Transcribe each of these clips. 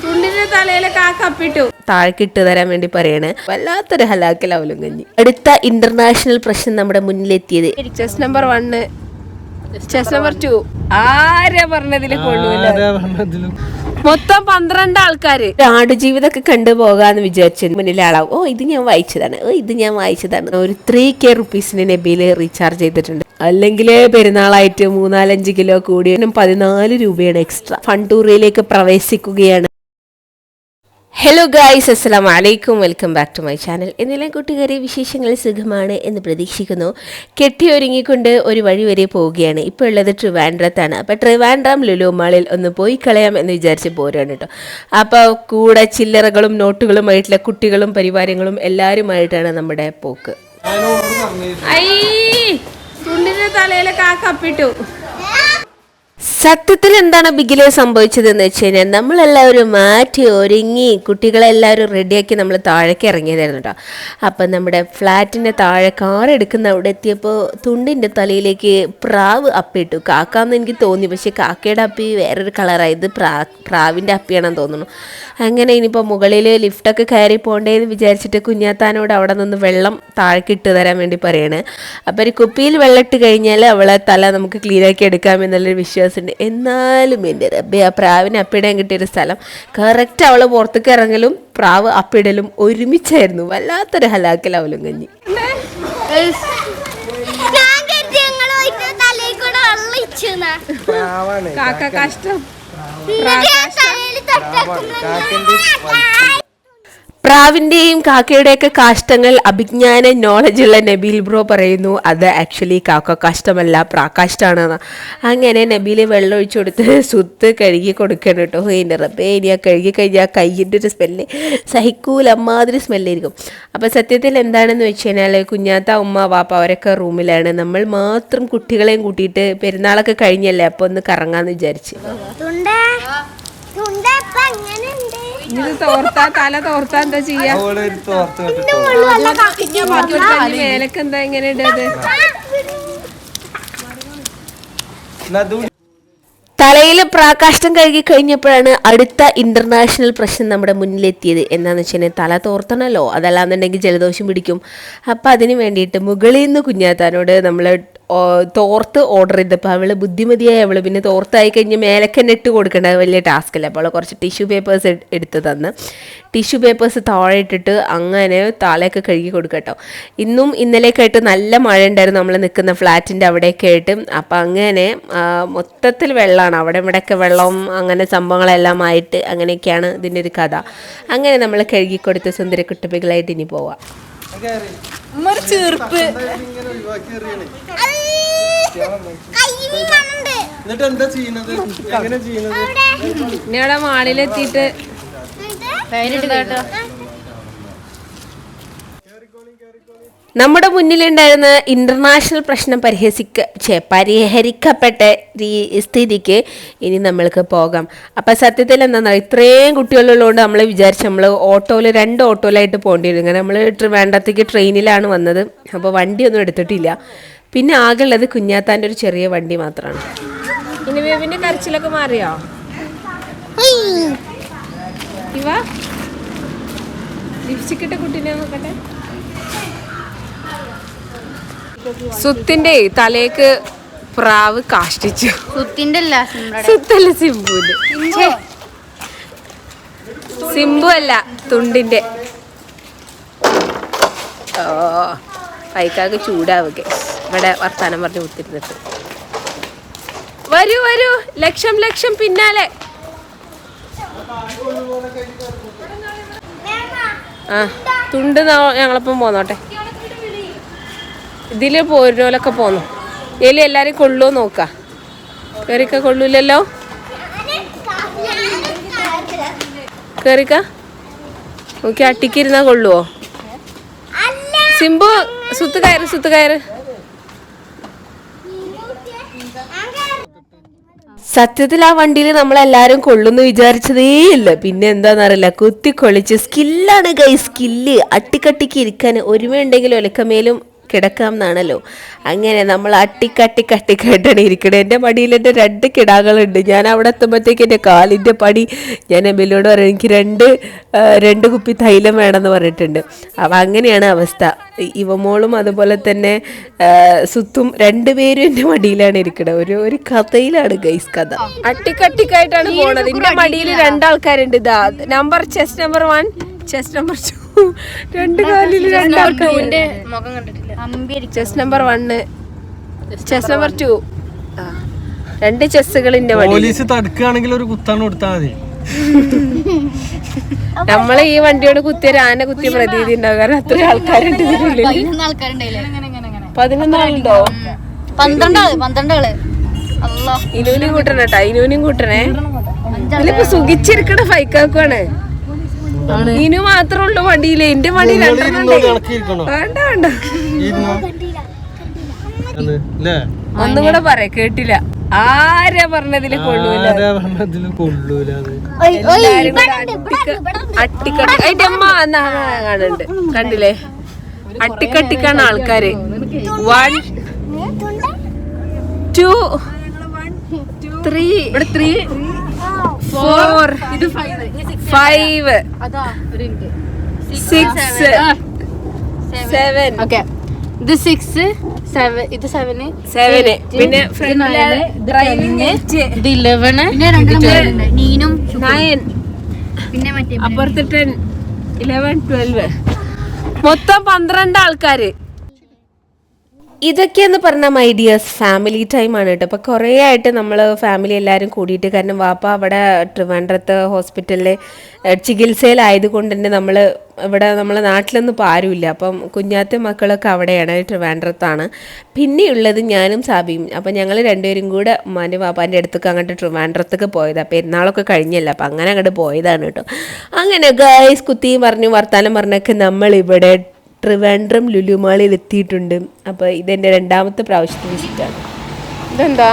തുണ്ടിന്റെ തലയിലെ കാക്കപ്പിട്ടു താഴെക്കിട്ട് തരാൻ വേണ്ടി പറയാണ്. വല്ലാത്തൊരു ഹലാക്കലാവലും കഞ്ഞി. അടുത്ത ഇന്റർനാഷണൽ പ്രശ്നം നമ്മുടെ മുന്നിലെത്തിയത് ചെസ് നമ്പർ 1, ചെസ് നമ്പർ 2. ആരാ പറഞ്ഞതിൽ കൊള്ളൂല. മൊത്തം 12 ആൾക്കാര് ആടുജീവിതൊക്കെ കണ്ടുപോകാന്ന് വിചാരിച്ചു. മുന്നിലെ ആളാവും. ഇത് ഞാൻ വായിച്ചതാണ്. ഒരു 3K റുപ്പീസിന് നബിയില് റീചാർജ് ചെയ്തിട്ടുണ്ട്. അല്ലെങ്കിൽ പെരുന്നാളായിട്ട് 3-5 കിലോ കൂടി 14 രൂപയാണ് എക്സ്ട്രാ. ഫണ്ടൂറിയിലേക്ക് പ്രവേശിക്കുകയാണ്. ഹലോ ഗായ്സ്, അസ്സലാമു അലൈക്കും, welcome back to my channel. എന്നിലും കൂട്ടുകാരെ, വിശേഷങ്ങൾ സുഖമാണ് എന്ന് പ്രതീക്ഷിക്കുന്നു. കെട്ടിയൊരുങ്ങിക്കൊണ്ട് ഒരു വഴി വരെ പോവുകയാണ്. ഇപ്പോൾ ഉള്ളത് ട്രിവാൻഡ്രത്താണ്. അപ്പോൾ ട്രിവാൻഡ്രം ലുലു മാളിൽ ഒന്ന് പോയി കളയാം എന്ന് വിചാരിച്ച് പോരുകയാണ് കേട്ടോ. അപ്പോൾ കൂടെ ചില്ലറകളും നോട്ടുകളുമായിട്ടുള്ള കുട്ടികളും പരിവാരങ്ങളും എല്ലാവരുമായിട്ടാണ് നമ്മുടെ പോക്ക്. തുണ്ടിന്റെ തലയിലെ കാക്കപ്പിട്ടു. സത്യത്തിൽ എന്താണ് ബിഗിലെ സംഭവിച്ചതെന്ന് വെച്ച് കഴിഞ്ഞാൽ, നമ്മളെല്ലാവരും മാറ്റി ഒരുങ്ങി കുട്ടികളെല്ലാവരും റെഡിയാക്കി നമ്മൾ താഴേക്ക് ഇറങ്ങിയതായിരുന്നു കേട്ടോ. അപ്പം നമ്മുടെ ഫ്ലാറ്റിൻ്റെ താഴെ കാർ എടുക്കുന്ന അവിടെ എത്തിയപ്പോൾ തുണ്ടിൻ്റെ തലയിലേക്ക് പ്രാവ് അപ്പിട്ടു. കാക്കാന്ന് എനിക്ക് തോന്നി, പക്ഷേ കാക്കയുടെ അപ്പി വേറൊരു കളറായത് പ്രാവിൻ്റെ അപ്പിയാണെന്ന് തോന്നുന്നു. അങ്ങനെ ഇനിയിപ്പോൾ മുകളിൽ ലിഫ്റ്റൊക്കെ കയറി പോകേണ്ടതെന്ന് വിചാരിച്ചിട്ട് കുഞ്ഞാത്താനോട് അവിടെ നിന്ന് വെള്ളം താഴേക്ക് ഇട്ട് തരാൻ വേണ്ടി പറയാണ്. അപ്പോൾ ഒരു കുപ്പിയിൽ വെള്ളം ഇട്ട് കഴിഞ്ഞാൽ അവളെ തല നമുക്ക് ക്ലീനാക്കി എടുക്കാമെന്നുള്ളൊരു വിശ്വാസമുണ്ട്. എന്നാലും എൻ്റെ റബ്ബേ, ആ പ്രാവിന് അപ്പിടാൻ കിട്ടിയൊരു സ്ഥലം. കറക്റ്റ് അവൾ പുറത്തേക്ക് ഇറങ്ങലും പ്രാവ് അപ്പിടലും ഒരുമിച്ചായിരുന്നു. വല്ലാത്തൊരു ഹലാക്കലാവലും കഞ്ഞി. കഷ്ടം. പ്രാവിൻ്റെയും കാക്കയുടെയൊക്കെ കാഷ്ടങ്ങൾ അഭിജ്ഞാന നോളജുള്ള നബീൽ ബ്രോ പറയുന്നു അത് ആക്ച്വലി കാക്ക കാഷ്ടമല്ല, പ്രാകാഷ്ടമാണ്. അങ്ങനെ നബീൽ വെള്ളം ഒഴിച്ചു കൊടുത്ത് സുത്ത് കഴുകി കൊടുക്കണം കേട്ടോ. എൻ്റെ റബ്ബേ, ഇനി ആ കഴുകി കഴിഞ്ഞാൽ കയ്യിൻ്റെ ഒരു സ്മെല്ല് സഹിക്കൂല, അമ്മാതിരി സ്മെല്ലായിരിക്കും. അപ്പോൾ സത്യത്തിൽ എന്താണെന്ന് വെച്ച് കഴിഞ്ഞാൽ, കുഞ്ഞാത്ത ഉമ്മ വാപ്പ അവരൊക്കെ റൂമിലാണ്. നമ്മൾ മാത്രം കുട്ടികളെയും കൂട്ടിയിട്ട് പെരുന്നാളൊക്കെ കഴിഞ്ഞല്ലേ, അപ്പോൾ ഒന്ന് കറങ്ങാമെന്ന് വിചാരിച്ച്. ഇത് തോർത്താ തല തോർത്താ എന്താ ചെയ്യാ? മേലക്ക് എന്താ ഇങ്ങനെ ഇടത്? തലയിൽ പ്രാകാഷ്ടം കഴുകി കഴിഞ്ഞപ്പോഴാണ് അടുത്ത ഇന്റർനാഷണൽ പ്രശ്നം നമ്മുടെ മുന്നിലെത്തിയത്. എന്താണെന്ന് വെച്ച് കഴിഞ്ഞാൽ, തല തോർത്തണമല്ലോ, അതല്ലാന്നുണ്ടെങ്കിൽ ജലദോഷം പിടിക്കും. അപ്പം അതിന് വേണ്ടിയിട്ട് മുകളിൽ നിന്ന് കുഞ്ഞാത്താനോട് നമ്മൾ തോർത്ത് ഓർഡർ ചെയ്തപ്പോൾ അവൾ ബുദ്ധിമതിയായി. അവൾ പിന്നെ തോർത്തായി കഴിഞ്ഞ് മേലക്കന്നെ ഇട്ട് കൊടുക്കേണ്ടത് വലിയ ടാസ്കല്ല. അപ്പോൾ അവൾ കുറച്ച് ടിഷ്യൂ പേപ്പേഴ്സ് എടുത്ത് തന്ന് ടിഷ്യൂ പേപ്പേഴ്സ് താഴെ ഇട്ടിട്ട് അങ്ങനെ തലയൊക്കെ കഴുകി കൊടുക്കട്ടോ. ഇന്നും ഇന്നലെയൊക്കെ ആയിട്ട് നല്ല മഴ ഉണ്ടായിരുന്നു നമ്മൾ നിൽക്കുന്ന ഫ്ലാറ്റിൻ്റെ അവിടെയൊക്കെ ആയിട്ട്. അപ്പം അങ്ങനെ മൊത്തത്തിൽ വെള്ളമാണ് അവിടെ ഇവിടെയൊക്കെ വെള്ളം, അങ്ങനെ സംഭവങ്ങളെല്ലാം ആയിട്ട് അങ്ങനെയൊക്കെയാണ് ഇതിൻ്റെ ഒരു കഥ. അങ്ങനെ നമ്മൾ കഴുകിക്കൊടുത്ത് സുന്ദര കുട്ടപ്പികളായിട്ട് ഇനി പോവാം. ഇനിയുടെ മാളിലെത്തിയിട്ട് നമ്മുടെ മുന്നിലുണ്ടായിരുന്ന ഇന്റർനാഷണൽ പ്രശ്നം പരിഹരിക്കപ്പെട്ട സ്ഥിതിക്ക് ഇനി നമ്മൾക്ക് പോകാം. അപ്പം സത്യത്തിൽ എന്താണെന്ന് ഇത്രയും കുട്ടികളുള്ളതുകൊണ്ട് നമ്മൾ വിചാരിച്ചു നമ്മൾ ഓട്ടോയിൽ 2 ഓട്ടോയിലായിട്ട് പോകേണ്ടി വരും. ഇങ്ങനെ നമ്മൾ ട്രിവാൻഡ്രത്തേക്ക് ട്രെയിനിലാണ് വന്നത്. അപ്പോൾ വണ്ടിയൊന്നും എടുത്തിട്ടില്ല. പിന്നെ ആകെ ഉള്ളത് കുഞ്ഞാത്താൻ്റെ ഒരു ചെറിയ വണ്ടി മാത്രമാണ്. ഇനി ബേബിൻ്റെ കരച്ചിലൊക്കെ മാറിയോ? ഇവ ലിപ്സ്റ്റിക് ഇട്ട കുട്ടീനെ നോക്കട്ടെ. സുത്തിന്റെ തലേക്ക് പ്രാവ് കാഷ്ടിച്ചു. സുത്തല്ല, സിംബുവിന്റെ. സിംബു അല്ല, തുണ്ടിന്റെ. ഓ, പൈക്കാക്ക് ചൂടാവുക. ഇവിടെ വർത്താനം പറഞ്ഞ് കുത്തിരുന്നിട്ട്. വരൂ വരൂ, ലക്ഷം പിന്നാലെ. ആ, തുണ്ട് ഞങ്ങളപ്പം പോന്നോട്ടെ. ഇതിൽ പോരുന്നോലൊക്കെ പോന്നു. ഇതിൽ എല്ലാവരും കൊള്ളുമോ നോക്കാം. കയറിക്ക, കൊള്ളൂലല്ലോ. കയറിക്ക നോക്കി, അട്ടിക്കിരുന്നാ കൊള്ളുവോ? സിംബു, സുത്ത് കയറ്. സത്യത്തിൽ ആ വണ്ടിയിൽ നമ്മളെല്ലാവരും കൊള്ളുന്നു വിചാരിച്ചതേ ഇല്ല. പിന്നെ എന്താണെന്നറിയില്ല, കുത്തിക്കൊളിച്ച്. സ്കില്ലാണ് ഗൈ, സ്കില്ല്. അട്ടിക്കട്ടിക്ക് ഇരിക്കാൻ ഒരുമയുണ്ടെങ്കിലും ഒലക്കമേലും കിടക്കാം എന്നാണല്ലോ. അങ്ങനെ നമ്മൾ അട്ടിക്കട്ടിക്കട്ടിക്കായിട്ടാണ് ഇരിക്കുന്നത്. എൻ്റെ മടിയിൽ എൻ്റെ 2 കിടാകളുണ്ട്. ഞാൻ അവിടെ എത്തുമ്പോഴത്തേക്ക് എൻ്റെ കാലിൻ്റെ പടി ഞാൻ എമ്മിലോട് പറയും എനിക്ക് 2 കുപ്പി തൈലം വേണമെന്ന് പറഞ്ഞിട്ടുണ്ട്. അപ്പം അങ്ങനെയാണ് അവസ്ഥ. ഇവമോളും അതുപോലെ തന്നെ സുത്തും 2 പേരും എൻ്റെ മടിയിലാണ് ഇരിക്കുന്നത്. ഒരു കഥയിലാണ് ഗൈസ് കഥ. അട്ടിക്കട്ടിക്കായിട്ടാണ് പോണത്. എൻ്റെ മടിയിൽ 2 ആൾക്കാരുണ്ട്. ഇതാ number chest number 1, chest number 2, 2 കാലിൽ 2 ആൾക്കാരുണ്ട്. ചെസ്റ്റ് നമ്പർ 1, ചെസ്റ്റ് നമ്പർ 2, 2 ചെസ്സുകളിന്റെ പോലീസ് തടുക്കുകയാണെങ്കിൽ ഒരു കുത്താണ് കൊടുത്താൽ മതി. നമ്മളെ ഈ വണ്ടിയോട് കുത്തിയ ആന കുത്തിയ പ്രതീതി ഉണ്ടാവും. കാരണം അത്ര ആൾക്കാരുണ്ട്. 11 ആളുണ്ടോ? 12 ആള്. ഇനൂനും കൂട്ടണേ കേട്ടാ, ഇനൂനും കൂട്ടണേ. ഇതിലിപ്പോ സുഖിച്ചിരിക്കണ ഫൈക്കാക്കുവാണ്. ഇനു മാത്രമേ ഉള്ളൂ വണ്ടിയില്. എന്റെ വണ്ടി 2 വേണ്ട വേണ്ട. ഒന്നും കൂടെ പറയാ, കേട്ടില്ല. ആരാ പറഞ്ഞതില് കൊള്ളൂല. അട്ടിക്കട്ടി അതിന്റെ അമ്മ കാണുന്നുണ്ട്, കണ്ടില്ലേ? അട്ടിക്കട്ടിക്കാണ് ആൾക്കാര്. 1, 2, 3, 4, 5, 6, 7. ഓക്കെ, ഇത് 6, 7, ഇത് 7, 7. പിന്നെ ഇത് 11, നീനും 9, പിന്നെ മറ്റേ അപ്പുറത്ത് 10, 11, 12. മൊത്തം 12 ആൾക്കാര്. ഇതൊക്കെയെന്ന് പറഞ്ഞാൽ മൈ ഡിയേഴ്സ് ഫാമിലി ടൈമാണ് കേട്ടോ. അപ്പോൾ കുറേ ആയിട്ട് നമ്മൾ ഫാമിലി എല്ലാവരും കൂടിയിട്ട്, കാരണം വാപ്പ അവിടെ ട്രിവാൻഡ്രത്ത് ഹോസ്പിറ്റലിൽ ചികിത്സയിലായതുകൊണ്ട് തന്നെ നമ്മളെ നാട്ടിലൊന്നും ഇപ്പോൾ ആരുമില്ല. അപ്പം കുഞ്ഞാത്ത മക്കളൊക്കെ അവിടെയാണ്, ട്രിവാൻഡ്രത്താണ്. പിന്നെയുള്ളത് ഞാനും സാബിയും. അപ്പം ഞങ്ങൾ 2 പേരും കൂടെ ഉമ്മാൻ്റെ വാപ്പാൻ്റെ അടുത്തൊക്കെ അങ്ങോട്ട് ട്രിവാൻഡ്രത്തൊക്കെ പോയത്. അപ്പോൾ പെരുന്നാളൊക്കെ കഴിഞ്ഞല്ല, അപ്പം അങ്ങനെ അങ്ങോട്ട് പോയതാണ് കേട്ടോ. അങ്ങനെ ഗൈസ് കുത്തിയും പറഞ്ഞു വർത്താനം പറഞ്ഞൊക്കെ നമ്മളിവിടെ ട്രിവാൻഡ്രം ലുലു മാളിൽ എത്തിയിട്ടുണ്ട്. അപ്പോൾ ഇതെൻ്റെ 2ാമത്തെ പ്രാവശ്യത്തെ വിസിറ്റാണ്. ഇതെന്താ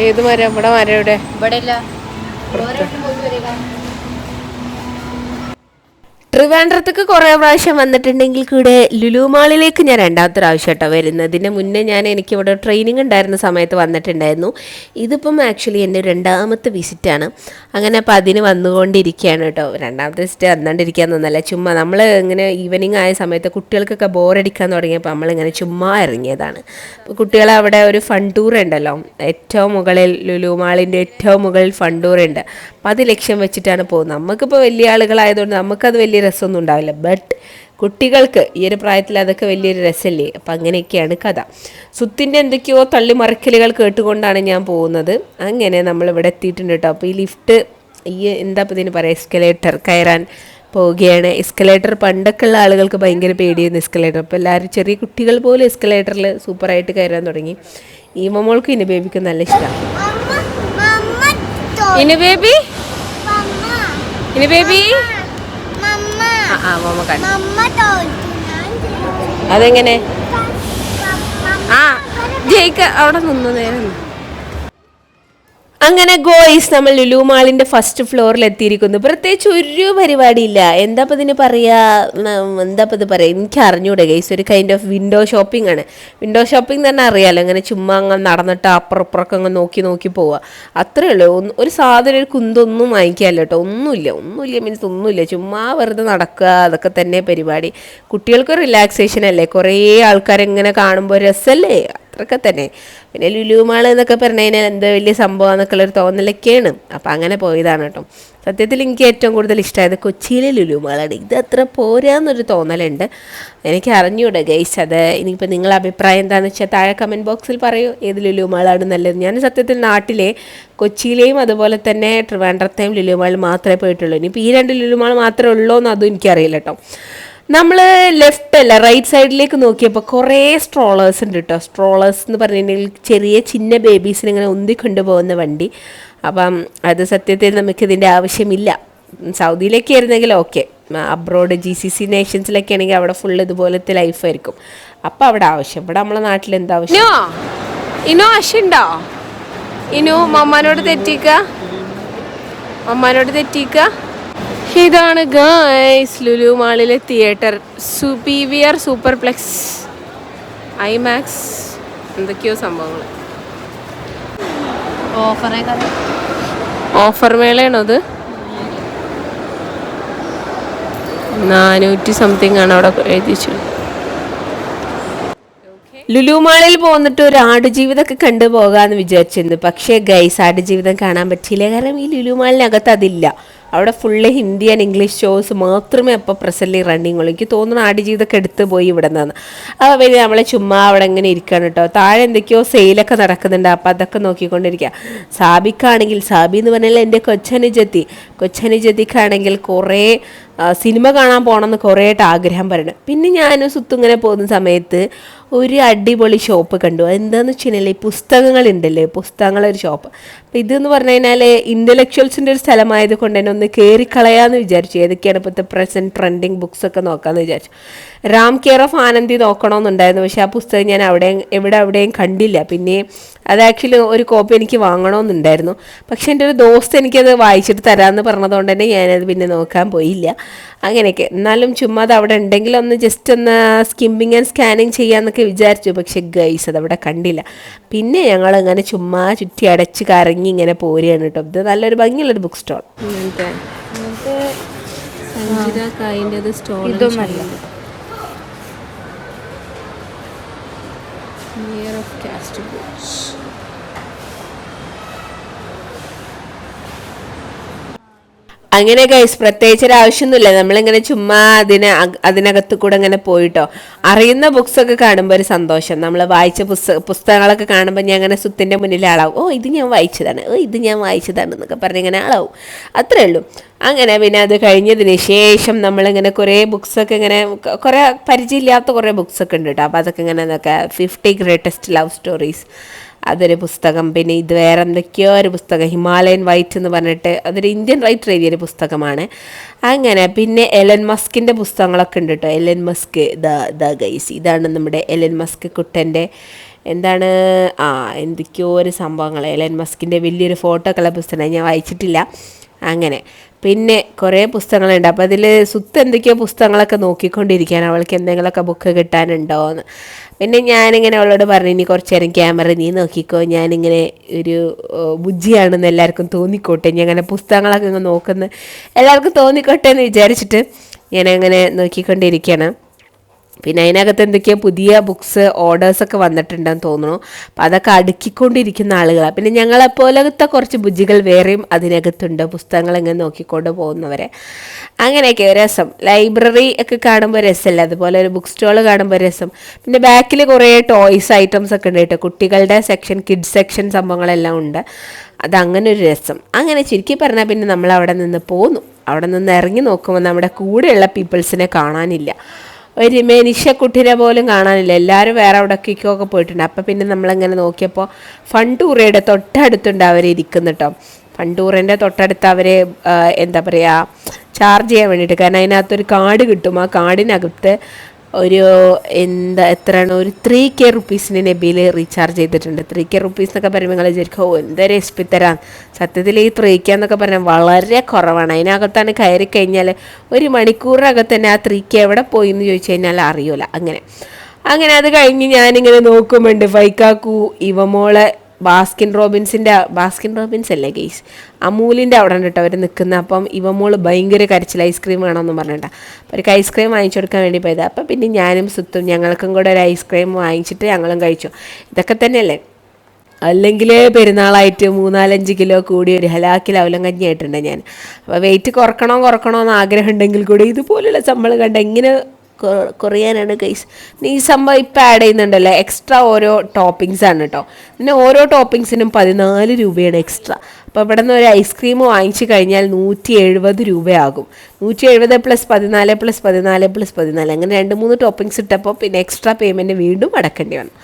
ഏത് മരം? ഇവിടെ മരം എവിടെ? ട്രിവാൻഡ്രത്തേക്ക് കുറേ പ്രാവശ്യം വന്നിട്ടുണ്ടെങ്കിൽ കൂടെ ലുലു മാളിലേക്ക് ഞാൻ 2ാമത്തെ പ്രാവശ്യം കേട്ടോ വരുന്നതിന് മുന്നേ എനിക്കിവിടെ ട്രെയിനിങ് ഉണ്ടായിരുന്ന സമയത്ത് വന്നിട്ടുണ്ടായിരുന്നു. ഇതിപ്പം ആക്ച്വലി എൻ്റെ 2ാമത്തെ വിസിറ്റാണ്. അങ്ങനെ അപ്പോൾ അതിന് വന്നുകൊണ്ടിരിക്കുകയാണ് കേട്ടോ. 2ാമത്തെ വിസിറ്റ് വന്നുകൊണ്ടിരിക്കാൻ തോന്നല്ല, ചുമ്മാ നമ്മൾ ഇങ്ങനെ ഈവനിങ് ആയ സമയത്ത് കുട്ടികൾക്കൊക്കെ ബോറടിക്കാൻ തുടങ്ങിയപ്പോൾ നമ്മളിങ്ങനെ ചുമ്മാ ഇറങ്ങിയതാണ്. അപ്പോൾ കുട്ടികളെ അവിടെ ഒരു ഫൺ ടൂർ ഉണ്ടല്ലോ, ഏറ്റവും മുകളിൽ ലുലു മാളിൻ്റെ ഏറ്റവും മുകളിൽ ഫൺ ടൂർ ഉണ്ട്. അപ്പോൾ അത് ലക്ഷ്യം വെച്ചിട്ടാണ് പോകുന്നത്. നമുക്കിപ്പോൾ വലിയ ആളുകളായതുകൊണ്ട് നമുക്കത് വലിയ രസമൊന്നും ഉണ്ടാവില്ല, ബട്ട് കുട്ടികൾക്ക് ഈ ഒരു പ്രായത്തിൽ അതൊക്കെ വലിയൊരു രസമല്ലേ. അപ്പം അങ്ങനെയൊക്കെയാണ് കഥ. സുത്തിൻ്റെ എന്തൊക്കെയോ തള്ളിമറിക്കലുകൾ കേട്ടുകൊണ്ടാണ് ഞാൻ പോകുന്നത്. അങ്ങനെ നമ്മളിവിടെ എത്തിയിട്ടുണ്ട് കേട്ടോ. അപ്പോൾ ഈ ലിഫ്റ്റ്, എന്താ ഇപ്പോൾ ഇതിന് പറയുക, എസ്കലേറ്റർ കയറാൻ പോവുകയാണ്. എസ്കലേറ്റർ പണ്ടൊക്കെ ഉള്ള ആളുകൾക്ക് ഭയങ്കര പേടിയായിരുന്നു എസ്കലേറ്റർ. അപ്പോൾ എല്ലാവരും ചെറിയ കുട്ടികൾ പോലും എസ്കലേറ്ററിൽ സൂപ്പറായിട്ട് കയറാൻ തുടങ്ങി. ഈ മോൾക്ക് ഇനി ബേബിക്ക് നല്ല ഇഷ്ടമാണ്. ഇനി ബേബി അതെങ്ങനെ? ജയിക്ക അവിടെ നിന്നു നേരം. അങ്ങനെ ഗോയ്സ് നമ്മൾ ലുലു മാളിൻ്റെ ഫസ്റ്റ് ഫ്ലോറിൽ എത്തിയിരിക്കുന്നു. പ്രത്യേകിച്ച് ഒരു പരിപാടിയില്ല. എന്താ ഇത് പറയുക, എനിക്ക് അറിഞ്ഞൂടെ ഗൈസ്. ഒരു കൈൻഡ് ഓഫ് വിൻഡോ ഷോപ്പിംഗ് ആണ്. വിൻഡോ ഷോപ്പിംഗ് തന്നെ അറിയാമല്ലോ, അങ്ങനെ ചുമ്മാ അങ്ങ് നടന്നിട്ട് അപ്പുറപ്പുറമൊക്കെ അങ്ങ് നോക്കി പോവുക, അത്രേ ഉള്ളൂ. ഒരു സാധനം ഒരു കുന്തൊന്നും വാങ്ങിക്കാമല്ലോ കേട്ടോ. ഒന്നുമില്ല മീൻസ് ഒന്നുമില്ല, ചുമ്മാ വെറുതെ നടക്കുക, അതൊക്കെ തന്നെ പരിപാടി. കുട്ടികൾക്ക് റിലാക്സേഷൻ അല്ലേ, കുറേ ആൾക്കാരെങ്ങനെ കാണുമ്പോൾ രസമല്ലേ, അത്രയൊക്കെ തന്നെ. പിന്നെ ലുലു മാൾ എന്നൊക്കെ പറഞ്ഞു കഴിഞ്ഞാൽ എന്താ വലിയ സംഭവം എന്നൊക്കെ ഉള്ളൊരു തോന്നലൊക്കെയാണ്. അപ്പം അങ്ങനെ പോയതാണ് കേട്ടോ. സത്യത്തിൽ എനിക്ക് ഏറ്റവും കൂടുതൽ ഇഷ്ടമായത് കൊച്ചിയിലെ ലുലു മാളാണ്. ഇത് അത്ര പോരാന്നൊരു തോന്നലുണ്ട്. എനിക്ക് അറിഞ്ഞൂടെ ഗൈസ്. അത് ഇനിയിപ്പോൾ നിങ്ങളുടെ അഭിപ്രായം എന്താണെന്ന് വെച്ചാൽ താഴെ കമൻറ്റ് ബോക്സിൽ പറയൂ, ഏത് ലുലു മാളാണ് നല്ലത്. ഞാൻ സത്യത്തിൽ നാട്ടിലെ കൊച്ചിയിലെയും അതുപോലെ തന്നെ ട്രിവാൻഡ്രത്തെയും ലുലു മാൾ മാത്രമേ പോയിട്ടുള്ളൂ. ഇനിയിപ്പോൾ ഈ 2 ലുലു മാൾ മാത്രമേ ഉള്ളൂ എന്ന് അതും എനിക്കറിയില്ല കേട്ടോ. നമ്മൾ ലെഫ്റ്റ് അല്ല റൈറ്റ് സൈഡിലേക്ക് നോക്കിയപ്പോൾ കുറേ സ്ട്രോളേഴ്സ് ഉണ്ട് കേട്ടോ. സ്ട്രോളേഴ്സ് എന്ന് പറഞ്ഞിട്ടുണ്ടെങ്കിൽ ചെറിയ ചിന്ന ബേബീസിനെ ഇങ്ങനെ ഉന്തിക്കൊണ്ടു പോകുന്ന വണ്ടി. അപ്പം അത് സത്യത്തിൽ നമുക്കിതിൻ്റെ ആവശ്യമില്ല. സൗദിയിലേക്ക് ആയിരുന്നെങ്കിൽ ഓക്കെ, അബ്രോഡ് GCC നേഷൻസിലൊക്കെ ആണെങ്കിൽ അവിടെ ഫുൾ ഇതുപോലത്തെ ലൈഫായിരിക്കും. അപ്പം അവിടെ ആവശ്യം. ഇവിടെ നമ്മളെ നാട്ടിൽ എന്താ ആവശ്യം? ഇനോ ആശുണ്ടോ? ഇനു മമ്മാനോട് തെറ്റിക്ക. ഇതാണ് ഗൈസ് ലുലു മാളിലെ തിയേറ്റർ. സുപ്പീരിയർ സൂപ്പർപ്ലെക്സ് ഐമാക്സ് എന്തൊക്കെയോ സംഭവങ്ങൾ. ഓഫർ മേളയാണോ അത്? 400 സംതിങ് ആണ് അവിടെ എഴുതിച്ചു. ലുലു മാളിൽ പോന്നിട്ട് ഒരു ആടുജീവിതമൊക്കെ കണ്ടു പോകാമെന്ന് വിചാരിച്ചിരുന്നു. പക്ഷേ ഗൈസ് ആടുജീവിതം കാണാൻ പറ്റിയില്ല. കാരണം ഈ ലുലു മാളിനകത്ത് അതില്ല. അവിടെ full Hindi and English shows മാത്രമേ അപ്പോൾ പ്രസൻ്റ് റണ്ണിങ് ഉള്ളൂ. എനിക്ക് തോന്നുന്നു ആടുജീവിതമൊക്കെ എടുത്ത് പോയി ഇവിടെ നിന്ന്. അപ്പോൾ പിന്നെ നമ്മളെ ചുമ്മാ അവിടെ ഇങ്ങനെ ഇരിക്കുകയാണ് കേട്ടോ. താഴെ എന്തൊക്കെയോ സെയിലൊക്കെ നടക്കുന്നുണ്ട്. അപ്പോൾ അതൊക്കെ നോക്കിക്കൊണ്ടിരിക്കുക. സാബിക്കാണെങ്കിൽ, സാബി എന്ന് പറഞ്ഞാൽ എൻ്റെ കൊച്ചനുജത്തിക്കാണെങ്കിൽ കുറേ സിനിമ കാണാൻ പോകണമെന്ന് കുറേയായിട്ട് ആഗ്രഹം പറയണം. പിന്നെ ഞാനും സുത്തുങ്ങനെ പോകുന്ന സമയത്ത് ഒരു അടിപൊളി ഷോപ്പ് കണ്ടു. എന്താണെന്ന് വെച്ച് കഴിഞ്ഞാൽ ഈ പുസ്തകങ്ങളുണ്ടല്ലേ, പുസ്തകങ്ങളൊരു ഷോപ്പ്. അപ്പോൾ ഇതെന്ന് പറഞ്ഞു കഴിഞ്ഞാൽ ഇൻ്റലക്ച്വൽസിൻ്റെ ഒരു സ്ഥലമായത് കൊണ്ട് തന്നെ ഒന്ന് കയറിക്കളയാമെന്ന് വിചാരിച്ചു. ഏതൊക്കെയാണ് ഇപ്പോഴത്തെ പ്രസൻറ്റ് ട്രെൻഡിങ് ബുക്സൊക്കെ നോക്കാമെന്ന് വിചാരിച്ചു. റാം കെയർ ഓഫ് ആനന്ദി നോക്കണമെന്നുണ്ടായിരുന്നു. പക്ഷേ ആ പുസ്തകം ഞാൻ എവിടെയും കണ്ടില്ല. പിന്നെ അത് ആക്ച്വലി ഒരു കോപ്പി എനിക്ക് വാങ്ങണമെന്നുണ്ടായിരുന്നു. പക്ഷേ എൻ്റെ ഒരു ദോസ്ത് എനിക്കത് വായിച്ചിട്ട് തരാമെന്ന് പറഞ്ഞതുകൊണ്ട് തന്നെ ഞാനത് പിന്നെ നോക്കാൻ പോയില്ല. അങ്ങനെയൊക്കെ എന്നാലും ചുമ്മാ അത് അവിടെ ഉണ്ടെങ്കിൽ ഒന്ന് ജസ്റ്റ് ഒന്ന് സ്കിമ്മിങ് ആൻഡ് സ്കാനിങ് ചെയ്യാമെന്നൊക്കെ വിചാരിച്ചു. പക്ഷേ ഗൈസ് അതവിടെ കണ്ടില്ല. പിന്നെ ഞങ്ങൾ ഇങ്ങനെ ചുമ്മാ ചുറ്റി അടച്ച് കറങ്ങി ഇങ്ങനെ പോരുകയാണ് കേട്ടോ. ഇത് നല്ലൊരു ഭംഗിയുള്ളൊരു ബുക്ക് സ്റ്റോൾ. ഇതൊന്നല്ല. അങ്ങനെ ഗൈസ് പ്രത്യേകിച്ച് ഒരു ആവശ്യമൊന്നുമില്ല. നമ്മളിങ്ങനെ ചുമ്മാ അതിനകത്ത് കൂടെ ഇങ്ങനെ പോയിട്ടോ. അറിയുന്ന ബുക്സൊക്കെ കാണുമ്പോൾ ഒരു സന്തോഷം. നമ്മൾ വായിച്ച പുസ്തകങ്ങളൊക്കെ കാണുമ്പോൾ ഞാൻ അങ്ങനെ സുത്തിൻ്റെ മുന്നിൽ ആളാവും. ഇത് ഞാൻ വായിച്ചതാണ്, ഇത് ഞാൻ വായിച്ചതാണ് എന്നൊക്കെ പറഞ്ഞ് ഇങ്ങനെ ആളാവും. അത്രേ ഉള്ളൂ. അങ്ങനെ പിന്നെ അത് കഴിഞ്ഞതിന് ശേഷം നമ്മളിങ്ങനെ കുറേ ബുക്സൊക്കെ ഇങ്ങനെ കുറേ പരിചയമില്ലാത്ത കുറേ ബുക്സൊക്കെ ഉണ്ട് കേട്ടോ. അപ്പോൾ അതൊക്കെ ഇങ്ങനെ 50 ഗ്രേറ്റസ്റ്റ് ലവ് സ്റ്റോറീസ് അതൊരു പുസ്തകം. പിന്നെ ഇത് വേറെ എന്തൊക്കെയോ ഒരു പുസ്തകം, ഹിമാലയൻ വൈറ്റ് എന്ന് പറഞ്ഞിട്ട് അതൊരു ഇന്ത്യൻ റൈറ്റർ എഴുതിയൊരു പുസ്തകമാണ്. അങ്ങനെ പിന്നെ എലൻ മസ്കിൻ്റെ പുസ്തകങ്ങളൊക്കെ ഉണ്ട് കേട്ടോ. എലൻ മസ്ക് ദ ഗൈസ്, ഇതാണ് നമ്മുടെ എലൻ മസ്ക് കുട്ടൻ്റെ എന്താണ് എന്തൊക്കെയോ ഒരു സംഭവങ്ങൾ. എലൻ മസ്കിൻ്റെ വലിയൊരു ഫോട്ടോ ഒക്കെ ഉള്ള പുസ്തകം ഞാൻ വായിച്ചിട്ടില്ല. അങ്ങനെ പിന്നെ കുറേ പുസ്തകങ്ങളുണ്ട്. അപ്പോൾ അതിൽ സുത്ത് എന്തൊക്കെയോ പുസ്തകങ്ങളൊക്കെ നോക്കിക്കൊണ്ടിരിക്കുകയാണ്, അവൾക്ക് എന്തെങ്കിലുമൊക്കെ ബുക്ക് കിട്ടാനുണ്ടോ എന്ന്. പിന്നെ ഞാനിങ്ങനെ അവളോട് പറഞ്ഞു, ഇനി കുറച്ച് നേരം ക്യാമറ നീ നോക്കിക്കോ, ഞാനിങ്ങനെ ഒരു ബുജ്ജിയാണെന്ന് എല്ലാവർക്കും തോന്നിക്കോട്ടെ, ഞാൻ അങ്ങനെ പുസ്തകങ്ങളൊക്കെ ഇങ്ങനെ നോക്കുന്നത് എല്ലാവർക്കും തോന്നിക്കോട്ടെ എന്ന് വിചാരിച്ചിട്ട് ഞാനങ്ങനെ നോക്കിക്കൊണ്ടിരിക്കുകയാണ്. പിന്നെ അതിനകത്ത് എന്തൊക്കെയോ പുതിയ ബുക്സ് ഓർഡേഴ്സൊക്കെ വന്നിട്ടുണ്ടെന്ന് തോന്നുന്നു. അപ്പം അതൊക്കെ അടുക്കിക്കൊണ്ടിരിക്കുന്ന ആളുകളാണ്. പിന്നെ ഞങ്ങളെപ്പോലത്തെ കുറച്ച് ബുജ്ജികൾ വേറെയും അതിനകത്തുണ്ട്, പുസ്തകങ്ങൾ ഇങ്ങനെ നോക്കിക്കൊണ്ട് പോകുന്നവരെ. അങ്ങനെയൊക്കെ രസം. ലൈബ്രറി ഒക്കെ കാണുമ്പോൾ രസമല്ല, അതുപോലെ ഒരു ബുക്ക് സ്റ്റോൾ കാണുമ്പോൾ രസം. പിന്നെ ബാക്കിൽ കുറേ ടോയ്സ് ഐറ്റംസ് ഒക്കെ ഉണ്ട് കേട്ടോ. കുട്ടികളുടെ സെക്ഷൻ, കിഡ്സ് സെക്ഷൻ സംഭവങ്ങളെല്ലാം ഉണ്ട്. അതങ്ങനെ ഒരു രസം. അങ്ങനെ ചുരുക്കി പറഞ്ഞാൽ പിന്നെ നമ്മൾ അവിടെ നിന്ന് പോന്നു. അവിടെ നിന്ന് ഇറങ്ങി നോക്കുമ്പോൾ നമ്മുടെ കൂടെയുള്ള പീപ്പിൾസിനെ കാണാനില്ല. ഒരു മനുഷ്യക്കുട്ടിനെ പോലും കാണാനില്ല. എല്ലാവരും വേറെ എവിടേക്കൊക്കെ പോയിട്ടുണ്ട്. അപ്പം പിന്നെ നമ്മളിങ്ങനെ നോക്കിയപ്പോൾ ഫണ്ടൂറയുടെ തൊട്ടടുത്തുണ്ട് അവരിയ്ക്കുന്നു കേട്ടോ. ഫണ്ടൂറിൻ്റെ തൊട്ടടുത്ത് അവർ എന്താ പറയുക ചാർജ് ചെയ്യാൻ വേണ്ടിയിട്ട്. കാരണം അതിനകത്തൊരു കാർഡ് കിട്ടും. ആ കാർഡിനകത്ത് ഒരു എത്രയാണ് ഒരു 3K റുപ്പീസിന് നബിയിൽ റീചാർജ് ചെയ്തിട്ടുണ്ട്. 3K റുപ്പീസ് എന്നൊക്കെ പറയുമ്പോൾ നിങ്ങൾ വിചാരിക്കും എന്തൊരു എസ്പി തരാൻ. സത്യത്തിൽ ഈ 3K എന്നൊക്കെ പറഞ്ഞാൽ വളരെ കുറവാണ്. അതിനകത്താണ് കയറി കഴിഞ്ഞാൽ ഒരു മണിക്കൂറിനകത്ത് തന്നെ ആ 3K എവിടെ പോയി എന്ന് ചോദിച്ചു കഴിഞ്ഞാൽ അറിയൂല. അങ്ങനെ അത് കഴിഞ്ഞ് ഞാനിങ്ങനെ നോക്കുമ്പോണ്ട് ഫൈക്കാക്കു ഇവമോളെ ബാസ്കിൻ റോബിൻസ് അല്ലേ ഗെയ്സ്, അമൂലിൻ്റെ അവിടെ ഉണ്ട് കേട്ടോ അവർ നിൽക്കുന്നത്. അപ്പം ഇവമോള് ഭയങ്കര കരച്ചിൽ, ഐസ്ക്രീം വേണമെന്ന് പറഞ്ഞിട്ടാണ്. അപ്പോൾ അവർക്ക് ഐസ്ക്രീം വാങ്ങിച്ചു കൊടുക്കാൻ വേണ്ടി പോയത്. അപ്പം പിന്നെ ഞാനും സുത്തും ഞങ്ങൾക്കും കൂടെ ഒരു ഐസ്ക്രീം വാങ്ങിച്ചിട്ട് ഞങ്ങളും കഴിച്ചു. ഇതൊക്കെ തന്നെയല്ലേ, അല്ലെങ്കിൽ പെരുന്നാളായിട്ട് 3-4-5 കിലോ കൂടി ഒരു ഹലാക്കിൽ അവലം കഞ്ഞിയായിട്ടുണ്ട് ഞാൻ. അപ്പോൾ വെയിറ്റ് കുറക്കണമെന്ന് ആഗ്രഹം ഉണ്ടെങ്കിൽ കൂടി ഇതുപോലുള്ള സംഭവം കണ്ട എങ്ങനെ കുറയാനാണ് ഗൈസ്. ഈ സംഭവം ഇപ്പം ആഡ് ചെയ്യുന്നുണ്ടല്ലോ, എക്സ്ട്രാ ഓരോ ടോപ്പിങ്സ് ആണ് കേട്ടോ. പിന്നെ ഓരോ ടോപ്പിങ്സിനും 14 രൂപയാണ് എക്സ്ട്രാ. അപ്പോൾ ഇവിടെ നിന്ന് ഒരു ഐസ്ക്രീം വാങ്ങിച്ചു കഴിഞ്ഞാൽ 170 രൂപയാകും. 170 + 14 + 14 + 14 അങ്ങനെ 2-3 ടോപ്പിങ്സ് ഇട്ടപ്പോൾ പിന്നെ എക്സ്ട്രാ പേയ്മെൻറ്റ് വീണ്ടും അടക്കേണ്ടി വന്നു.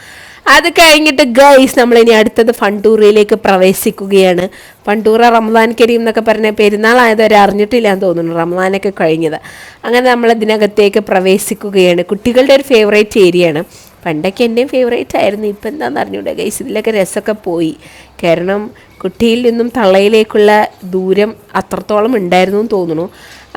അത് കഴിഞ്ഞിട്ട് ഗൈസ് നമ്മളിനി അടുത്തത് ഫണ്ടൂറയിലേക്ക് പ്രവേശിക്കുകയാണ്. ഫണ്ടൂറ റമദാൻ കരീം എന്നൊക്കെ പറഞ്ഞ പെരുന്നാളായതുവരെ അറിഞ്ഞിട്ടില്ല എന്ന് തോന്നുന്നു, റമദാനൊക്കെ കഴിഞ്ഞത്. അങ്ങനെ നമ്മൾ ഇതിനകത്തേക്ക് പ്രവേശിക്കുകയാണ്. കുട്ടികളുടെ ഒരു ഫേവറേറ്റ് ഏരിയയാണ്. പണ്ടൊക്കെ എൻ്റെയും ഫേവറേറ്റ് ആയിരുന്നു. ഇപ്പം എന്താണെന്ന് അറിഞ്ഞൂടെ ഗൈസ്, ഇതിലൊക്കെ രസമൊക്കെ പോയി. കാരണം കുട്ടിയിൽ നിന്നും തള്ളയിലേക്കുള്ള ദൂരം അത്രത്തോളം ഉണ്ടായിരുന്നു എന്ന് തോന്നുന്നു.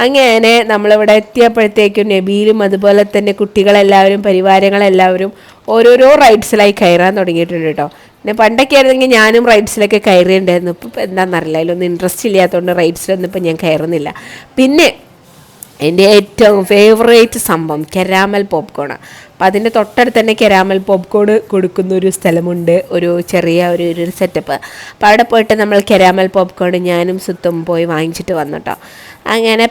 അങ്ങനെ നമ്മളിവിടെ എത്തിയപ്പോഴത്തേക്കും നബീലും അതുപോലെ തന്നെ കുട്ടികളെല്ലാവരും പരിവാരങ്ങളെല്ലാവരും ഓരോരോ റൈഡ്സിലായി കയറാൻ തുടങ്ങിയിട്ടുണ്ട് കേട്ടോ. പിന്നെ പണ്ടൊക്കെ ആയിരുന്നെങ്കിൽ ഞാനും റൈഡ്സിലൊക്കെ കയറിയിട്ടുണ്ടായിരുന്നു. ഇപ്പം എന്താണെന്നറിയില്ല, അതിലൊന്നും ഇൻട്രസ്റ്റ് ഇല്ലാത്തതുകൊണ്ട് റൈഡ്സിലൊന്നും ഇപ്പം ഞാൻ കയറുന്നില്ല. പിന്നെ എൻ്റെ ഏറ്റവും ഫേവറേറ്റ് സംഭവം കെരാമൽ പോപ്കോണാണ്. അപ്പം അതിൻ്റെ തൊട്ടടുത്ത് തന്നെ കെരാമൽ പോപ്കോൺ കൊടുക്കുന്ന ഒരു സ്ഥലമുണ്ട്, ഒരു ചെറിയ ഒരു സെറ്റപ്പ്. അപ്പോൾ അവിടെ പോയിട്ട് നമ്മൾ കെരാമൽ പോപ്കോൺ ഞാനും സുത്തും പോയി വാങ്ങിച്ചിട്ട് വന്നിട്ടോ. അങ്ങനെ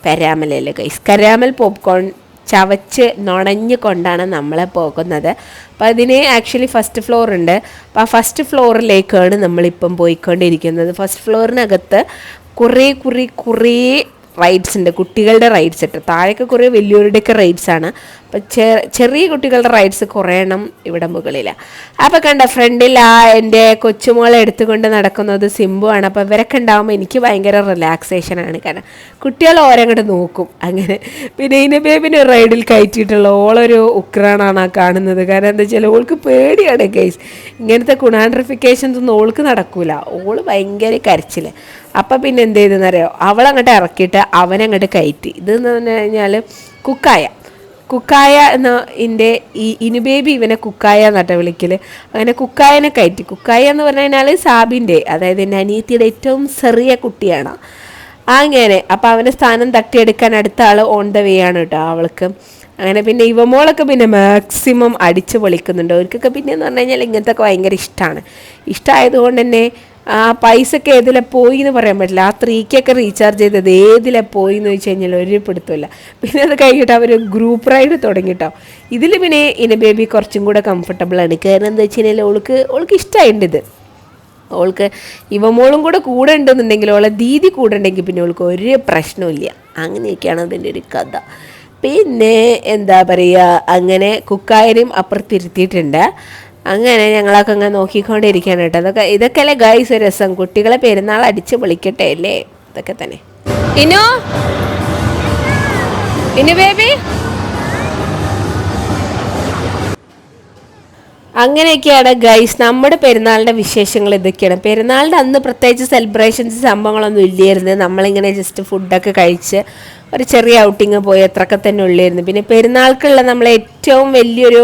പെരാമലല്ലേ ഗൈസ്, കെരാമൽ പോപ്കോൺ ചവച്ച് നുണഞ്ഞ് കൊണ്ടാണ് നമ്മളെ പോകുന്നത്. അപ്പോൾ അതിന് ആക്ച്വലി ഫസ്റ്റ് ഫ്ലോർ ഉണ്ട്. അപ്പോൾ ആ ഫസ്റ്റ് ഫ്ലോറിലേക്കാണ് നമ്മളിപ്പം പോയിക്കൊണ്ടിരിക്കുന്നത്. ഫസ്റ്റ് ഫ്ലോറിനകത്ത് കുറേ റൈഡ്സ് ഉണ്ട്, കുട്ടികളുടെ റൈഡ്സ് ഉണ്ട്. താഴേക്ക് കുറേ വലിയവരുടെയൊക്കെ റൈഡ്സാണ്. അപ്പം ചെറിയ കുട്ടികളുടെ റൈഡ്സ് കുറേ എണ്ണം ഇവിടെ മുകളിലാണ്. അപ്പോൾ കണ്ട ഫ്രണ്ടിൽ എൻ്റെ കൊച്ചുമോളെ എടുത്തുകൊണ്ട് നടക്കുന്നത് സിംബു ആണ്. അപ്പോൾ ഇവരൊക്കെ ഉണ്ടാകുമ്പോൾ എനിക്ക് ഭയങ്കര റിലാക്സേഷനാണ്, കാരണം കുട്ടികൾ ഓരങ്ങോട്ട് നോക്കും അങ്ങനെ. പിന്നെ ഇതിനെ ബേബിനെ റൈഡിൽ കയറ്റിയിട്ടുള്ള ഓളൊരു ഉക്രാണാണ് ആ കാണുന്നത്. കാരണം എന്താ വെച്ചാൽ ഓൾക്ക് പേടിയാണ് ഗൈസ്, ഇങ്ങനത്തെ കുണാൻഡ്രിഫിക്കേഷൻസ് ഒന്നും ഓൾക്ക് നടക്കൂല. ഓള് ഭയങ്കര കരച്ചിൽ. അപ്പം പിന്നെ എന്ത് ചെയ്തെന്നറിയോ, അവളങ്ങോട്ട് ഇറക്കിയിട്ട് അവനങ്ങോട്ട് കയറ്റി. ഇതെന്ന് പറഞ്ഞു കഴിഞ്ഞാൽ കുക്കായ എന്ന ഈ ഇനുബേബി ഇവനെ കുക്കായ എന്നിട്ട് വിളിക്കൽ. അങ്ങനെ കുക്കായനെ കയറ്റി. കുക്കായ എന്ന് പറഞ്ഞു കഴിഞ്ഞാൽ സാബിൻ്റെ, അതായത് എൻ്റെ അനിയത്തിയുടെ ഏറ്റവും ചെറിയ കുട്ടിയാണ്. അങ്ങനെ അപ്പം അവൻ്റെ സ്ഥാനം തട്ടിയെടുക്കാൻ അടുത്ത ആൾ ഓൺ ദ വേ ആണ് കേട്ടോ അവൾക്ക്. അങ്ങനെ പിന്നെ ഇവമോളൊക്കെ പിന്നെ മാക്സിമം അടിച്ച് പൊളിക്കുന്നുണ്ട്. അവർക്കൊക്കെ പിന്നെ എന്ന് പറഞ്ഞു കഴിഞ്ഞാൽ ഇങ്ങനത്തെ ഒക്കെ ഭയങ്കര ഇഷ്ടമായതുകൊണ്ട് തന്നെ ആ പൈസയൊക്കെ ഏതിലെ പോയി എന്ന് പറയാൻ പറ്റില്ല. ആ 3K റീചാർജ് ചെയ്തത് ഏതിലെ പോയി എന്ന് ചോദിച്ചു കഴിഞ്ഞാൽ ഒരു പിടുത്തമില്ല. പിന്നെ അത് കഴിഞ്ഞിട്ട് അവർ ഗ്രൂപ്പ് റൈഡ് തുടങ്ങിട്ടോ. ഇതിൽ പിന്നെ ഇന ബേബി കുറച്ചും കൂടെ കംഫർട്ടബിളാണ്. കാരണം എന്താ വെച്ച് കഴിഞ്ഞാൽ ഓൾക്ക് ഇഷ്ടമായിട്ടുണ്ട് ഇത്. ഓൾക്ക് ഇവമോളും കൂടെ ഉണ്ടെന്നുണ്ടെങ്കിൽ, ഓളെ ദീദി കൂടെ ഉണ്ടെങ്കിൽ പിന്നെ ഓൾക്ക് ഒരു പ്രശ്നമില്ല. അങ്ങനെയൊക്കെയാണ് അതിൻ്റെ ഒരു കഥ. പിന്നെ എന്താ പറയുക, അങ്ങനെ കുക്കായനും അപ്പുറത്തിരുത്തിയിട്ടുണ്ട്. അങ്ങനെ ഞങ്ങളൊക്കെ അങ്ങനെ നോക്കിക്കൊണ്ടിരിക്കുകയാണ് കേട്ടോ. ഇതൊക്കെയല്ലേ ഗൈസ് ഒരു രസം, കുട്ടികളെ പെരുന്നാൾ അടിച്ച് പൊളിക്കട്ടെ അല്ലേ, ഇതൊക്കെ തന്നെ. ഇനു ബേബി അങ്ങനെയൊക്കെയാണ് ഗൈസ് നമ്മുടെ പെരുന്നാളിൻ്റെ വിശേഷങ്ങൾ. ഇതൊക്കെയാണ്. പെരുന്നാളിൻ്റെ അന്ന് പ്രത്യേകിച്ച് സെലിബ്രേഷൻസ് സംഭവങ്ങളൊന്നും ഇല്ലായിരുന്നു. നമ്മളിങ്ങനെ ജസ്റ്റ് ഫുഡൊക്കെ കഴിച്ച് ഒരു ചെറിയ ഔട്ടിങ് പോയി അത്രയൊക്കെ തന്നെ ഉള്ളായിരുന്നു. പിന്നെ പെരുന്നാൾക്കുള്ള നമ്മളെ ഏറ്റവും വലിയൊരു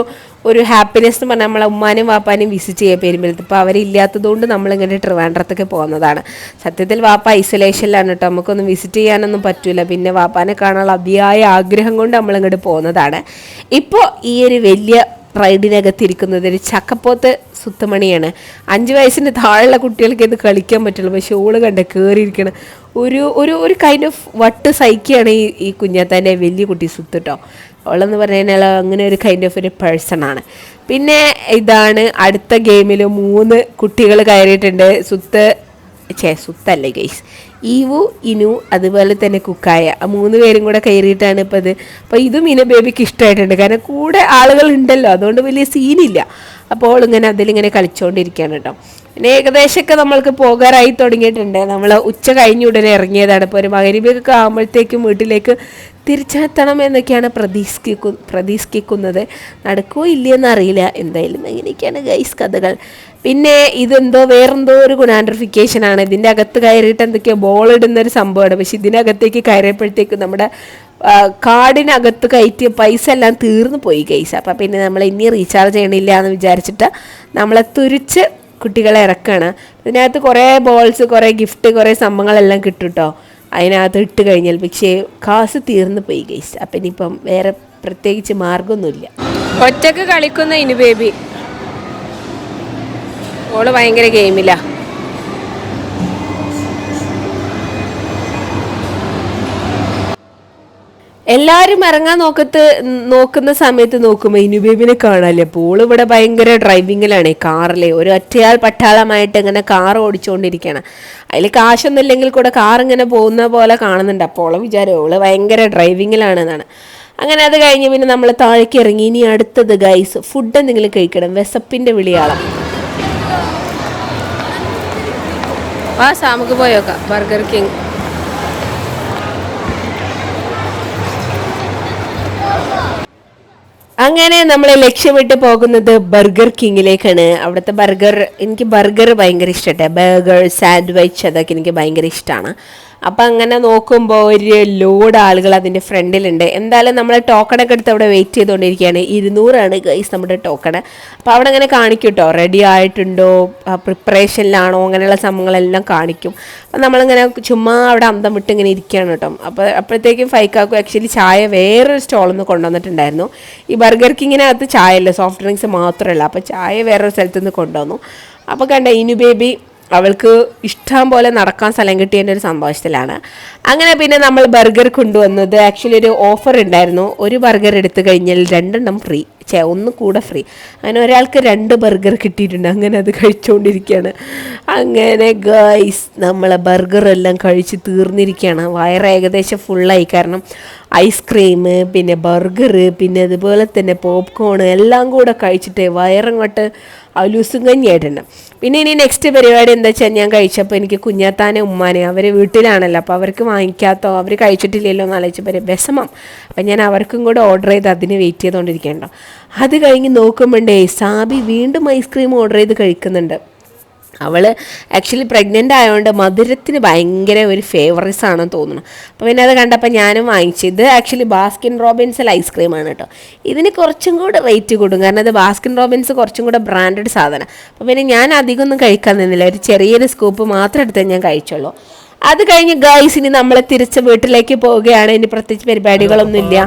ഹാപ്പിനെസ് എന്ന് പറഞ്ഞാൽ നമ്മളെ ഉമ്മാനും വാപ്പാനും വിസിറ്റ് ചെയ്യുക പെരുമ്പലത്ത്. ഇപ്പോൾ അവരില്ലാത്തതുകൊണ്ട് നമ്മളിങ്ങനെ ട്രിവാൻഡ്രത്തൊക്കെ പോകുന്നതാണ്. സത്യത്തിൽ വാപ്പ ഐസൊലേഷനിലാണ് കേട്ടോ, നമുക്കൊന്നും വിസിറ്റ് ചെയ്യാനൊന്നും പറ്റില്ല. പിന്നെ വാപ്പാനെ കാണാനുള്ള അതിയായ ആഗ്രഹം കൊണ്ട് നമ്മളിങ്ങോട്ട് പോകുന്നതാണ്. ഇപ്പോൾ ഈ ഒരു വലിയ റൈഡിനകത്തിരിക്കുന്നത് ഒരു ചക്കപ്പോത്ത് സുത്തമണിയാണ്. 5 വയസ്സിന് താഴെയുള്ള കുട്ടികൾക്ക് ഇത് കളിക്കാൻ പറ്റുള്ളൂ. പക്ഷെ ഓള് കണ്ട കയറിയിരിക്കണം ഒരു കൈൻഡ് ഓഫ് വട്ട് സൈക്കിയാണ് ഈ കുഞ്ഞാത്താൻ്റെ വലിയ കുട്ടി സുത്ത് കേട്ടോ. അവളെന്ന് പറഞ്ഞു കഴിഞ്ഞാൽ അങ്ങനെ ഒരു കൈൻഡ് ഓഫ് ഒരു പേഴ്സണാണ്. പിന്നെ ഇതാണ് അടുത്ത ഗെയിമിൽ 3 കുട്ടികൾ കയറിയിട്ടുണ്ട്. സുത്തല്ലേ ഗൈസ്, ഈവു, ഇനു, അതുപോലെ തന്നെ കുക്കായ, 3 പേരും കൂടെ കയറിയിട്ടാണ് ഇപ്പോൾ ഇത്. അപ്പോൾ ഇതും ഇന ബേബിക്ക് ഇഷ്ടമായിട്ടുണ്ട്, കാരണം കൂടെ ആളുകൾ ഉണ്ടല്ലോ, അതുകൊണ്ട് വലിയ സീനില്ല. അപ്പോൾ ഇങ്ങനെ അതിലിങ്ങനെ കളിച്ചുകൊണ്ടിരിക്കുകയാണ് കേട്ടോ. പിന്നെ ഏകദേശമൊക്കെ നമ്മൾക്ക് പോകാറായി തുടങ്ങിയിട്ടുണ്ട്. നമ്മൾ ഉച്ച കഴിഞ്ഞ ഉടനെ ഇറങ്ങിയതാണ്. ഇപ്പോൾ ഒരു മഗ്‌രിബൊക്കെ ആകുമ്പോഴത്തേക്കും വീട്ടിലേക്ക് തിരിച്ചെത്തണം എന്നൊക്കെയാണ് പ്രതീക്ഷിക്കുന്നത്. നടക്കുമോ ഇല്ലയെന്ന് അറിയില്ല. എന്തായാലും അങ്ങനെയൊക്കെയാണ് ഗൈസ് കഥകൾ. പിന്നെ ഇതെന്തോ വേറെന്തോ ഒരു കുനാൻഡ്രിഫിക്കേഷനാണ്. ഇതിൻ്റെ അകത്ത് കയറിയിട്ട് എന്തൊക്കെയോ ബോൾ ഇടുന്നൊരു സംഭവമാണ്. പക്ഷെ ഇതിനകത്തേക്ക് കയറിയപ്പോഴത്തേക്കും നമ്മുടെ കാർഡിനകത്ത് കയറ്റിയ പൈസ എല്ലാം തീർന്നു പോയി ഗൈസ്. അപ്പം പിന്നെ നമ്മൾ ഇനി റീചാർജ് ചെയ്യണില്ല എന്ന് വിചാരിച്ചിട്ട് നമ്മളെ തുരിച്ച് കുട്ടികളെ ഇറക്കുകയാണ്. ഇതിനകത്ത് കുറേ ബോൾസ്, കുറേ ഗിഫ്റ്റ്, കുറേ സംഭവങ്ങളെല്ലാം കിട്ടും കേട്ടോ അതിനകത്ത് ഇട്ട് കഴിഞ്ഞാൽ. പക്ഷേ കാശ് തീർന്നു പോയി ഗൈസ്. അപ്പം ഇനിയിപ്പം വേറെ പ്രത്യേകിച്ച് മാർഗമൊന്നുമില്ല. ഒറ്റക്ക് കളിക്കുന്ന ഇനു ബേബി, ഓള് ഭയങ്കര ഗെയിമില്ല. എല്ലാവരും ഇറങ്ങാൻ നോക്കുന്ന സമയത്ത് നോക്കുമ്പോൾ ഇനുബേബിനെ കാണാല്ലേ. അപ്പോൾ ഓള് ഇവിടെ ഭയങ്കര ഡ്രൈവിങ്ങിലാണ്, കാറിൽ ഒരു ഒറ്റയാൾ പട്ടാളമായിട്ട് ഇങ്ങനെ കാർ ഓടിച്ചുകൊണ്ടിരിക്കുകയാണ്. അതിൽ കാശൊന്നും ഇല്ലെങ്കിൽ കൂടെ കാർ ഇങ്ങനെ പോകുന്ന പോലെ കാണുന്നുണ്ട്. അപ്പോൾ ഓളെ വിചാരം ഓള് ഭയങ്കര ഡ്രൈവിങ്ങിലാണെന്നാണ്. അങ്ങനെ അത് കഴിഞ്ഞ് പിന്നെ നമ്മൾ താഴേക്ക് ഇറങ്ങി. ഇനി അടുത്തത് ഗൈസ് ഫുഡ് എന്തെങ്കിലും കഴിക്കണം. വിശപ്പിൻ്റെ വിളിയാളം. നമുക്ക് പോയോക്കാം ബർഗർ കിങ്. അങ്ങനെ നമ്മൾ ലക്ഷ്യമിട്ട് പോകുന്നത് ബർഗർ കിങ്ങിലേക്കാണ്. അവിടുത്തെ എനിക്ക് ബർഗർ ഭയങ്കര ഇഷ്ടമാട്ടെ. ബർഗർ, സാൻഡ്വിച്ച്, അതൊക്കെ എനിക്ക് ഭയങ്കര ഇഷ്ടമാണ്. അപ്പം അങ്ങനെ നോക്കുമ്പോൾ ഒരു ലോഡ് ആളുകൾ അതിൻ്റെ ഫ്രണ്ടിലുണ്ട്. എന്തായാലും നമ്മൾ ടോക്കണൊക്കെ എടുത്ത് അവിടെ വെയിറ്റ് ചെയ്തുകൊണ്ടിരിക്കുകയാണ്. 200 ഗൈസ് നമ്മുടെ ടോക്കണ്. അപ്പോൾ അവിടെ അങ്ങനെ കാണിക്കും കേട്ടോ, റെഡി ആയിട്ടുണ്ടോ, പ്രിപ്പറേഷനിലാണോ, അങ്ങനെയുള്ള സംഭവങ്ങളെല്ലാം കാണിക്കും. അപ്പം നമ്മളിങ്ങനെ ചുമ്മാ അവിടെ അന്തം വിട്ട് ഇങ്ങനെ ഇരിക്കുകയാണ് കേട്ടോ. അപ്പോൾ അപ്പോഴത്തേക്കും ഫൈക്കാക്കും ആക്ച്വലി ചായ വേറൊരു സ്റ്റോളിൽ നിന്ന് കൊണ്ടുവന്നിട്ടുണ്ടായിരുന്നു. ഈ ബർഗർ കിങ്ങിനകത്ത് ചായ ഇല്ല, സോഫ്റ്റ് ഡ്രിങ്ക്സ് മാത്രമല്ല. അപ്പോൾ ചായ വേറൊരു സ്ഥലത്ത് നിന്ന് കൊണ്ടുവന്നു. അപ്പോൾ കണ്ട ഇനു ബേബി അവൾക്ക് ഇഷ്ടം പോലെ നടക്കാൻ സ്ഥലം കിട്ടിയതിൻ്റെ ഒരു സന്തോഷത്തിലാണ്. അങ്ങനെ പിന്നെ നമ്മൾ ബർഗർ കൊണ്ടുവന്നത് ആക്ച്വലി ഒരു ഓഫർ ഉണ്ടായിരുന്നു. ഒരു ബർഗർ എടുത്തു കഴിഞ്ഞാൽ 2 ഫ്രീ, ഒന്ന് കൂടെ ഫ്രീ. അങ്ങനെ ഒരാൾക്ക് 2 ബർഗർ കിട്ടിയിട്ടുണ്ട്. അങ്ങനെ അത് കഴിച്ചുകൊണ്ടിരിക്കുകയാണ്. അങ്ങനെ ഗൈസ് നമ്മളെ ബർഗറെല്ലാം കഴിച്ച് തീർന്നിരിക്കുകയാണ്. വയറ് ഏകദേശം ഫുള്ളായി. കാരണം ഐസ്ക്രീം, പിന്നെ ബർഗർ, പിന്നെ അതുപോലെ തന്നെ പോപ്കോൺ എല്ലാം കൂടെ കഴിച്ചിട്ട് വയറങ്ങോട്ട് അലൂസും കഞ്ഞിയായിട്ടുണ്ട്. പിന്നെ ഇനി നെക്സ്റ്റ് പരിപാടി എന്താ വെച്ചാൽ, ഞാൻ കഴിച്ചപ്പോൾ എനിക്ക് കുഞ്ഞാത്താനെ ഉമ്മാനെ അവർ വീട്ടിലാണല്ലോ, അപ്പോൾ അവർക്ക് വാങ്ങിക്കാത്തോ അവർ കഴിച്ചിട്ടില്ലല്ലോ എന്ന് ആലോചിച്ചപ്പോൾ വിഷമം. അപ്പം ഞാൻ അവർക്കും കൂടെ ഓർഡർ ചെയ്ത് അതിന് വെയിറ്റ് ചെയ്തുകൊണ്ടിരിക്കുകയുണ്ടോ. അത് കഴിഞ്ഞ് നോക്കുമ്പോണ്ടേ സാബി വീണ്ടും ഐസ്ക്രീം ഓർഡർ ചെയ്ത് കഴിക്കുന്നുണ്ട്. അവൾ ആക്ച്വലി പ്രഗ്നൻ്റ് ആയതുകൊണ്ട് മധുരത്തിന് ഭയങ്കര ഒരു ഫേവറേറ്റ്സ് ആണെന്ന് തോന്നുന്നു. അപ്പോൾ പിന്നെ അത് കണ്ടപ്പോൾ ഞാനും വാങ്ങിച്ചു. ഇത് ആക്ച്വലി ബാസ്കിൻ റോബിൻസിൽ ഐസ്ക്രീമാണ് കേട്ടോ. ഇതിന് കുറച്ചും കൂടെ റേറ്റ് കൂടും, കാരണം അത് ബാസ്കിൻ റോബിൻസ് കുറച്ചും കൂടെ ബ്രാൻഡഡ് സാധനം. അപ്പോൾ പിന്നെ ഞാൻ അധികം ഒന്നും കഴിക്കാൻ നിന്നില്ല, ഒരു ചെറിയൊരു സ്കൂപ്പ് മാത്രം എടുത്തേ ഞാൻ കഴിച്ചുള്ളൂ. അത് കഴിഞ്ഞ് ഗൈസ് ഇനി നമ്മൾ തിരിച്ച് വീട്ടിലേക്ക് പോവുകയാണ്. ഇനി പ്രത്യേകിച്ച് പരിപാടികളൊന്നുമില്ല.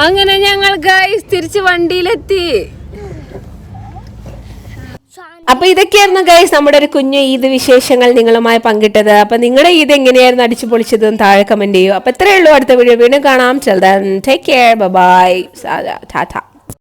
അങ്ങനെ ഞങ്ങൾ ഗൈസ് തിരിച്ച് വണ്ടിയിലെത്തി. അപ്പൊ ഇതൊക്കെയായിരുന്നു ഗൈസ് നമ്മുടെ ഒരു കുഞ്ഞു ഈദ് വിശേഷങ്ങൾ നിങ്ങളുമായി പങ്കിട്ടത്. അപ്പൊ നിങ്ങളുടെ ഈദ് എങ്ങനെയായിരുന്നു അടിച്ചു പൊളിച്ചതും താഴെ കമന്റ് ചെയ്യൂ. അപ്പൊ ഇത്രയേ ഉള്ളൂ. അടുത്ത വീഡിയോ വീണ്ടും കാണാം. Take care, bye, Tata.